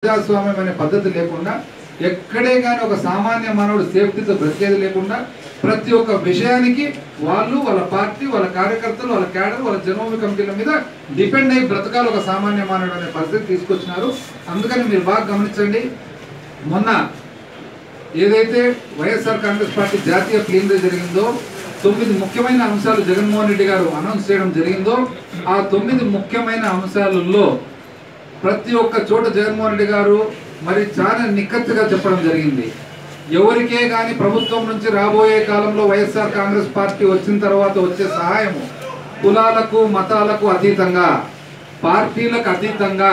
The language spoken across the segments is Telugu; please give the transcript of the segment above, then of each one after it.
ప్రజాస్వామ్యం అనే పద్ధతి లేకుండా ఎక్కడే కానీ ఒక సామాన్య మానవుడు సేఫ్టీతో బ్రతికేది లేకుండా ప్రతి ఒక్క విషయానికి వాళ్ళు వాళ్ళ పార్టీ వాళ్ళ కార్యకర్తలు వాళ్ళ క్యాడర్ వాళ్ళ జన్మభూమి కమిటీల మీద డిపెండ్ అయ్యి బ్రతకాలి ఒక సామాన్య మానవుడు అనే పరిస్థితి తీసుకొచ్చినారు. అందుకని మీరు బాగా గమనించండి. మొన్న ఏదైతే వైఎస్ఆర్ కాంగ్రెస్ పార్టీ జాతీయ ప్లీనరీ జరిగిందో 9 ముఖ్యమైన అంశాలు జగన్మోహన్ రెడ్డి గారు అనౌన్స్ చేయడం జరిగిందో ఆ 9 ముఖ్యమైన అంశాలలో ప్రతి ఒక్క చోట జగన్మోహన్ రెడ్డి గారు మరి చాలా నిక్కచ్చిగా చెప్పడం జరిగింది. ఎవరికే కానీ ప్రభుత్వం నుంచి రాబోయే కాలంలో వైఎస్ఆర్ కాంగ్రెస్ పార్టీ వచ్చిన తర్వాత వచ్చే సహాయము కులాలకు మతాలకు అతీతంగా పార్టీలకు అతీతంగా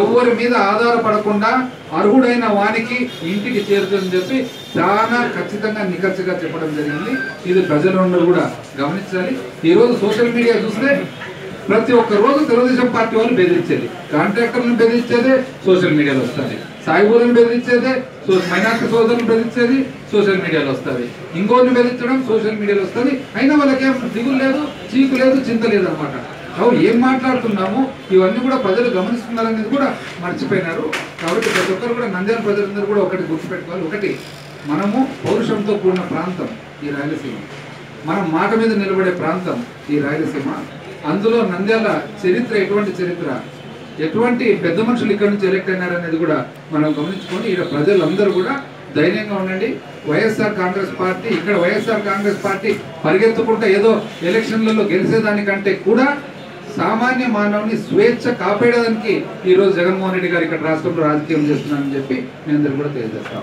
ఎవరి మీద ఆధారపడకుండా అర్హుడైన వానికి ఇంటికి చేరుతుందని చెప్పి చాలా ఖచ్చితంగా నిక్కచ్చిగా చెప్పడం జరిగింది. ఇది ప్రజలందరూ కూడా గమనించాలి. ఈరోజు సోషల్ మీడియా చూస్తే ప్రతి ఒక్క రోజు తెలుగుదేశం పార్టీ వాళ్ళు బెదిరించేది, కాంట్రాక్టర్లను బెదిరించేదే సోషల్ మీడియాలో వస్తుంది, సాయిబులను బెదిరించేదే, మైనార్టీ సోదరులను బెదిరించేది సోషల్ మీడియాలో వస్తుంది, ఇంకోరిని బెదిరించడం సోషల్ మీడియాలో వస్తుంది. అయినా వాళ్ళకేం దిగులు లేదు, చీకు లేదు, చింత లేదు అనమాట. ఏం మాట్లాడుతున్నాము ఇవన్నీ కూడా ప్రజలు గమనిస్తున్నారనేది కూడా మర్చిపోయినారు. కాబట్టి ప్రతి ఒక్కరు కూడా నంద్యాల ప్రజలందరూ కూడా ఒకటి గుర్తుపెట్టుకోవాలి. ఒకటి, మనము పౌరుషంతో కూడిన ప్రాంతం ఈ రాయలసీమ, మనం మాట మీద నిలబడే ప్రాంతం ఈ రాయలసీమ. అందులో నంద్యాల చరిత్ర ఎటువంటి చరిత్ర, ఎటువంటి పెద్ద మనుషులు ఇక్కడ నుంచి ఎలక్ట్ అయినారనేది కూడా మనం గమనించుకొని ఇక్కడ ప్రజలందరూ కూడా ధైర్యంగా ఉండండి. వైఎస్ఆర్ కాంగ్రెస్ పార్టీ ఇక్కడ వైఎస్ఆర్ కాంగ్రెస్ పార్టీ పరిగెత్తుకుంటే ఏదో ఎలక్షన్లలో గెలిచేదానికంటే కూడా సామాన్య మానవుని స్వేచ్ఛ కాపాడడానికి ఈరోజు జగన్మోహన్ రెడ్డి గారు ఇక్కడ రాష్ట్రంలో రాజకీయం చేస్తున్నారని చెప్పి మీ అందరూ కూడా తెలియజేస్తాం.